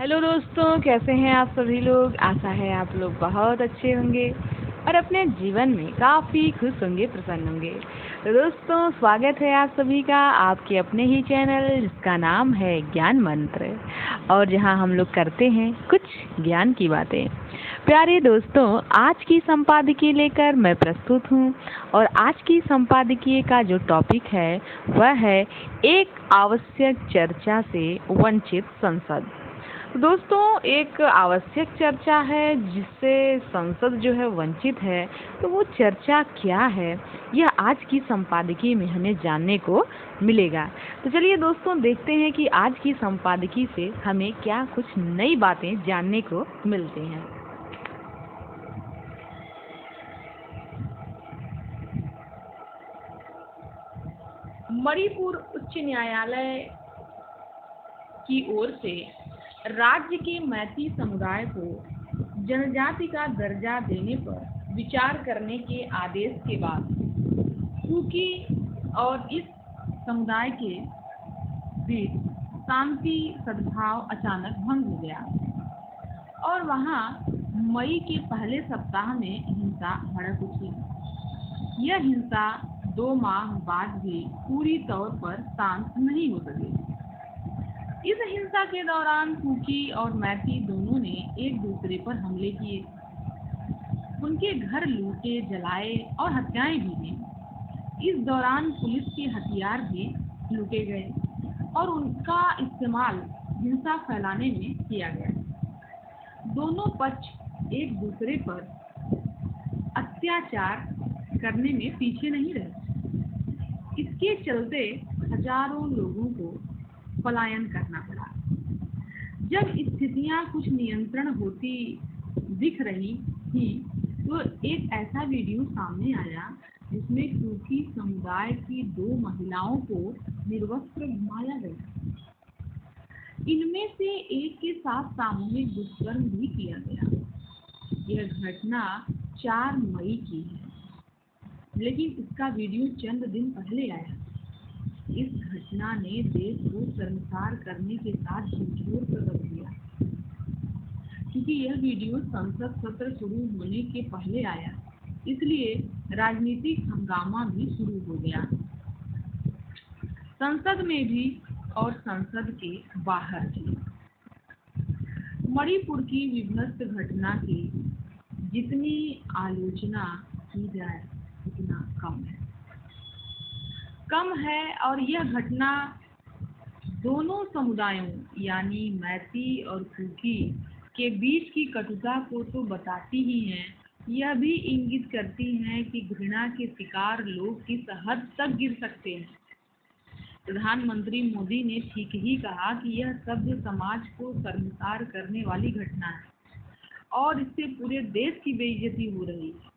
Hello दोस्तों, कैसे हैं आप सभी लोग। आशा है आप लोग बहुत अच्छे होंगे और अपने जीवन में काफ़ी खुश होंगे, प्रसन्न होंगे। तो दोस्तों, स्वागत है आप सभी का आपके अपने ही चैनल जिसका नाम है ज्ञान मंत्र, और जहां हम लोग करते हैं कुछ ज्ञान की बातें। प्यारे दोस्तों, आज की संपादकीय लेकर मैं प्रस्तुत हूं, और आज की संपादकीय का जो टॉपिक है वह है एक आवश्यक चर्चा से वंचित संसद। तो दोस्तों, एक आवश्यक चर्चा है जिससे संसद जो है वंचित है। तो वो चर्चा क्या है, यह आज की संपादकीय में हमें जानने को मिलेगा। तो चलिए दोस्तों, देखते हैं कि आज की संपादकीय से हमें क्या कुछ नई बातें जानने को मिलती हैं। मणिपुर उच्च न्यायालय की ओर से राज्य के मैती समुदाय को जनजाति का दर्जा देने पर विचार करने के आदेश के बाद कुकी और इस समुदाय के बीच शांति सद्भाव अचानक भंग हो गया, और वहां मई के पहले सप्ताह में हिंसा भड़क उठी। यह हिंसा 2 माह बाद भी पूरी तौर पर शांत नहीं हो सकी। इस हिंसा के दौरान कुकी और मैती दोनों ने एक दूसरे पर हमले किए, उनके घर लूटे, जलाए और हत्याएं भी की। इस दौरान पुलिस के हथियार भी लूटे गए और उनका इस्तेमाल हिंसा फैलाने में किया गया। दोनों पक्ष एक दूसरे पर अत्याचार करने में पीछे नहीं रहे। इसके चलते हजारों लोगों को पलायन करना पड़ा। जब स्थितियां कुछ नियंत्रण होती दिख रही थी, तो एक ऐसा वीडियो सामने आया जिसमें कुकी समुदाय की 2 महिलाओं को निर्वस्त्र घुमाया गया। इनमें से एक के साथ सामूहिक दुष्कर्म भी किया गया। यह घटना 4 मई की है, लेकिन इसका वीडियो चंद दिन पहले आया। इस घटना ने देश को शर्मसार करने के साथ झकझोर कर रख दिया, क्योंकि यह वीडियो संसद सत्र शुरू होने के पहले आया, इसलिए राजनीतिक हंगामा भी शुरू हो गया, संसद में भी और संसद के बाहर भी। मणिपुर की विध्वंस घटना की जितनी आलोचना की जाए उतना कम है, और यह घटना दोनों समुदायों यानी मैती और कुकी के बीच की कटुता को तो बताती ही है, यह भी इंगित करती है कि घृणा के शिकार लोग किस हद तक गिर सकते हैं। प्रधानमंत्री मोदी ने ठीक ही कहा कि यह सभ्य समाज को शर्मसार करने वाली घटना है, और इससे पूरे देश की बेइज्जती हो रही है।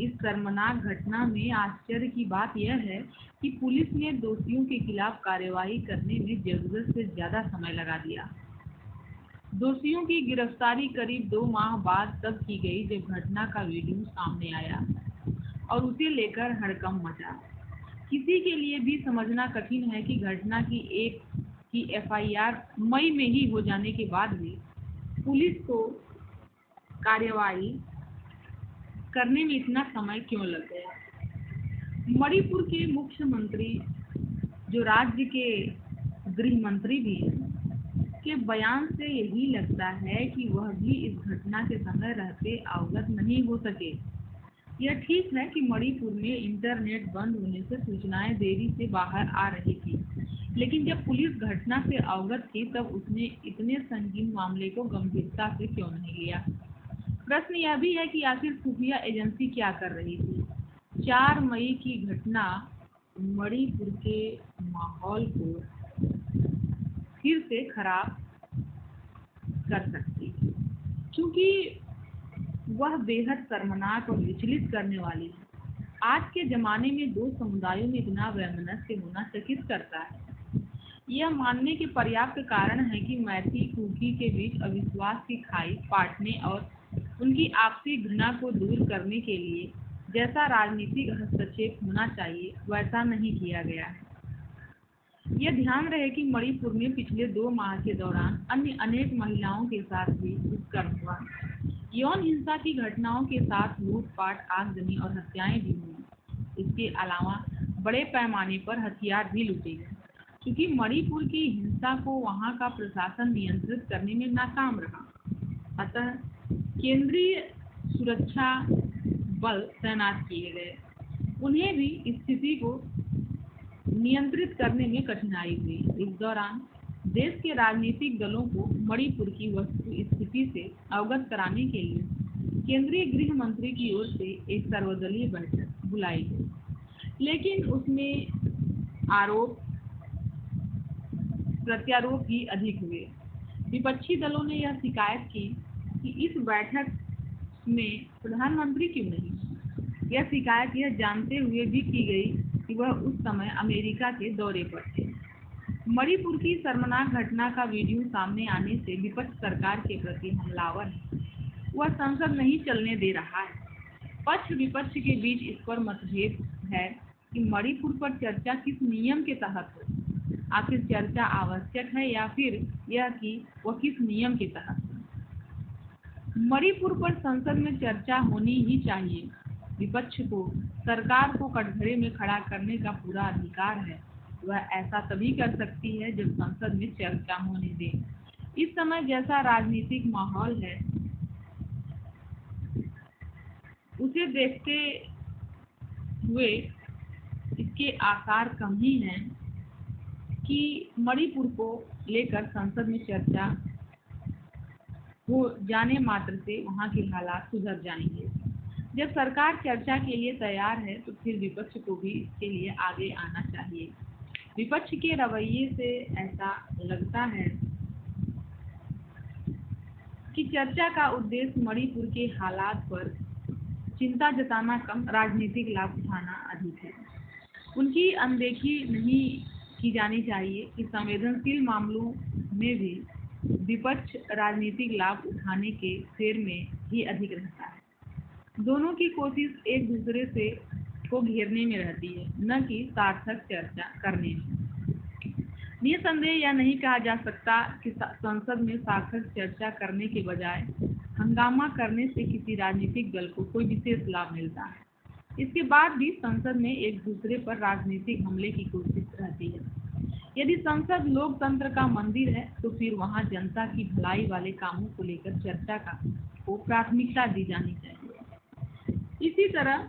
इस शर्मनाक घटना में आश्चर्य की बात यह है कि पुलिस ने दोषियों के खिलाफ कार्रवाई करने में जरूरत से ज्यादा समय लगा दिया। दोषियों की गिरफ्तारी करीब 2 माह बाद तब की गई, जब घटना का वीडियो सामने आया और उसे लेकर हड़कंप मचा। किसी के लिए भी समझना कठिन है कि घटना की एफआईआर मई में ही हो जाने के बाद भी पुलिस को कार्रवाई करने में इतना समय क्यों लग गया। मणिपुर के मुख्यमंत्री, जो राज्य के गृह मंत्री भी हैं, के बयान से यही लगता है कि वह भी इस घटना के समय रहते अवगत नहीं हो सके। यह ठीक है कि मणिपुर में इंटरनेट बंद होने से सूचनाएं देरी से बाहर आ रही थी, लेकिन जब पुलिस घटना से अवगत थी तब उसने इतने संगीन मामले को गंभीरता से क्यों नहीं लिया। प्रश्न यह भी है कि आखिर खुफिया एजेंसी क्या कर रही थी। 4 मई की घटना मणिपुर के माहौल को फिर से खराब कर सकती है, क्योंकि वह बेहद शर्मनाक और विचलित करने वाली है। आज के जमाने में 2 समुदायों में इतना वैमनस्य होना चकित करता है। यह मानने के पर्याप्त कारण है कि मैती कुकी के बीच अविश्वास की खाई पाटने और उनकी आपसी घृणा को दूर करने के लिए जैसा राजनीतिक हस्तक्षेप होना चाहिए, वैसा नहीं किया गया है। यह ध्यान रहे कि मणिपुर में पिछले 2 माह के दौरान अन्य अनेक महिलाओं के साथ भी दुष्कर्म हुआ। यौन हिंसा की घटनाओं के साथ लूटपाट, आगजनी और हत्याएं भी हुई। इसके अलावा बड़े पैमाने पर हथियार भी लूटे गए। क्योंकि मणिपुर की हिंसा को वहां का प्रशासन नियंत्रित करने में नाकाम रहा, अतः केंद्रीय सुरक्षा बल तैनात किए गए। उन्हें भी स्थिति को नियंत्रित करने में कठिनाई हुई। इस दौरान देश के राजनीतिक दलों को मणिपुर की वस्तुस्थिति से अवगत कराने के लिए केंद्रीय गृह मंत्री की ओर से एक सर्वदलीय बैठक बुलाई गई, लेकिन उसमें आरोप प्रत्यारोप ही अधिक हुए। विपक्षी दलों ने यह शिकायत की कि इस बैठक में प्रधानमंत्री क्यों नहीं। यह शिकायत यह जानते हुए भी की गई कि वह उस समय अमेरिका के दौरे पर थे। मणिपुर की शर्मनाक घटना का वीडियो सामने आने से विपक्ष सरकार के प्रति हमलावर है। वह संसद नहीं चलने दे रहा है। पक्ष विपक्ष के बीच इस पर मतभेद है कि मणिपुर पर चर्चा किस नियम के तहत हो। आखिर चर्चा आवश्यक है या फिर यह कि वह किस नियम के तहत हो। मणिपुर पर संसद में चर्चा होनी ही चाहिए। विपक्ष को सरकार को कटघरे में खड़ा करने का पूरा अधिकार है। वह ऐसा तभी कर सकती है जब संसद में चर्चा होने दे। इस समय जैसा राजनीतिक माहौल है, उसे देखते हुए इसके आसार कम ही हैं कि मणिपुर को लेकर संसद में चर्चा हो जाने मात्र से वहाँ के हालात सुधर जाएंगे। जब सरकार चर्चा के लिए तैयार है तो फिर विपक्ष को भी इसके लिए आगे आना चाहिए। विपक्ष के रवैये से ऐसा लगता है कि चर्चा का उद्देश्य मणिपुर के हालात पर चिंता जताना कम, राजनीतिक लाभ उठाना अधिक है। उनकी अनदेखी नहीं की जानी चाहिए कि संवेदनशील मामलों में भी विपक्ष राजनीतिक लाभ उठाने के फेर में ही अधिक रहता है। दोनों की कोशिश एक दूसरे से को घेरने में रहती है, न कि सार्थक चर्चा करने में। निसंदेह यह नहीं कहा जा सकता कि संसद में सार्थक चर्चा करने के बजाय हंगामा करने से किसी राजनीतिक दल को कोई विशेष लाभ मिलता है। इसके बाद भी संसद में एक दूसरे पर राजनीतिक हमले की कोशिश रहती है। यदि संसद लोकतंत्र का मंदिर है तो फिर वहां जनता की भलाई वाले कामों को लेकर चर्चा को प्राथमिकता दी जानी चाहिए। इसी तरह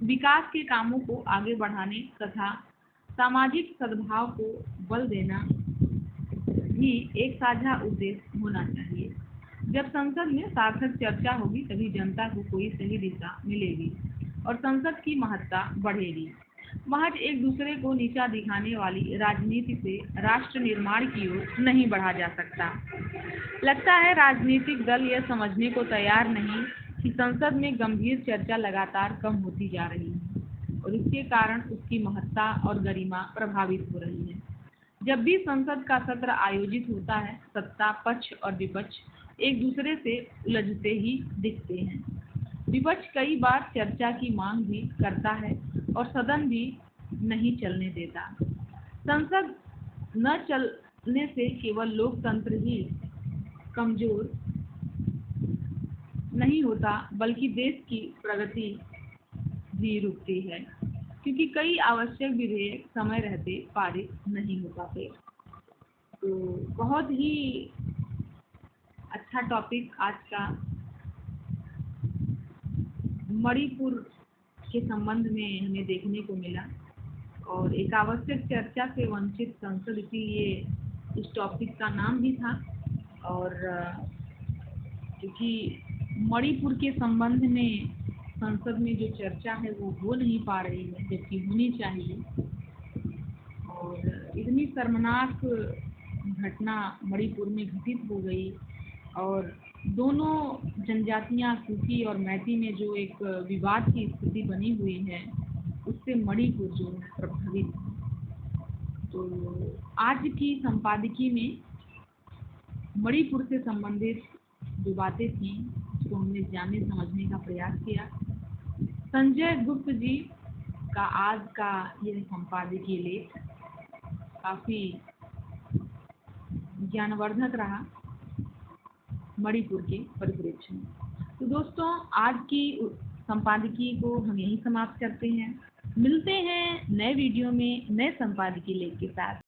विकास के कामों को आगे बढ़ाने तथा सामाजिक सद्भाव को बल देना भी एक साझा उद्देश्य होना चाहिए। जब संसद में सार्थक चर्चा होगी तभी जनता को कोई सही दिशा मिलेगी और संसद की महत्ता बढ़ेगी। महज एक दूसरे को नीचा दिखाने वाली राजनीति से राष्ट्र निर्माण की ओर नहीं बढ़ा जा सकता। लगता है राजनीतिक दल यह समझने को तैयार नहीं कि संसद में गंभीर चर्चा लगातार कम होती जा रही है और इसके कारण उसकी महत्ता और गरिमा प्रभावित हो रही है। जब भी संसद का सत्र आयोजित होता है, सत्ता पक्ष और विपक्ष एक दूसरे से उलझते ही दिखते हैं। विपक्ष कई बार चर्चा की मांग भी करता है और सदन भी नहीं चलने देता। संसद न चलने से केवल लोकतंत्र ही कमजोर नहीं होता बल्कि देश की प्रगति भी रुकती है, क्योंकि कई आवश्यक विधेयक समय रहते पारित नहीं हो पाते। तो बहुत ही अच्छा टॉपिक आज का मणिपुर के संबंध में हमें देखने को मिला और एक आवश्यक चर्चा से वंचित संसद, इसीलिए इस टॉपिक का नाम भी था। और क्योंकि मणिपुर के संबंध में संसद में जो चर्चा है वो हो नहीं पा रही है जबकि होनी चाहिए, और इतनी शर्मनाक घटना मणिपुर में घटित हो गई और दोनों जनजातियां कुकी और मैती में जो एक विवाद की स्थिति बनी हुई है उससे मणिपुर जो है प्रभावित है। तो आज की संपादकीय में मणिपुर से संबंधित जो बातें थी उसको हमने जानने समझने का प्रयास किया। संजय गुप्त जी का आज का यह संपादकीय लेख काफ़ी ज्ञानवर्धक रहा मणिपुर के परिप्रेक्ष्य में। तो दोस्तों, आज की संपादकीय को हम यहीं समाप्त करते हैं। मिलते हैं नए वीडियो में नए संपादकीय लेख के साथ।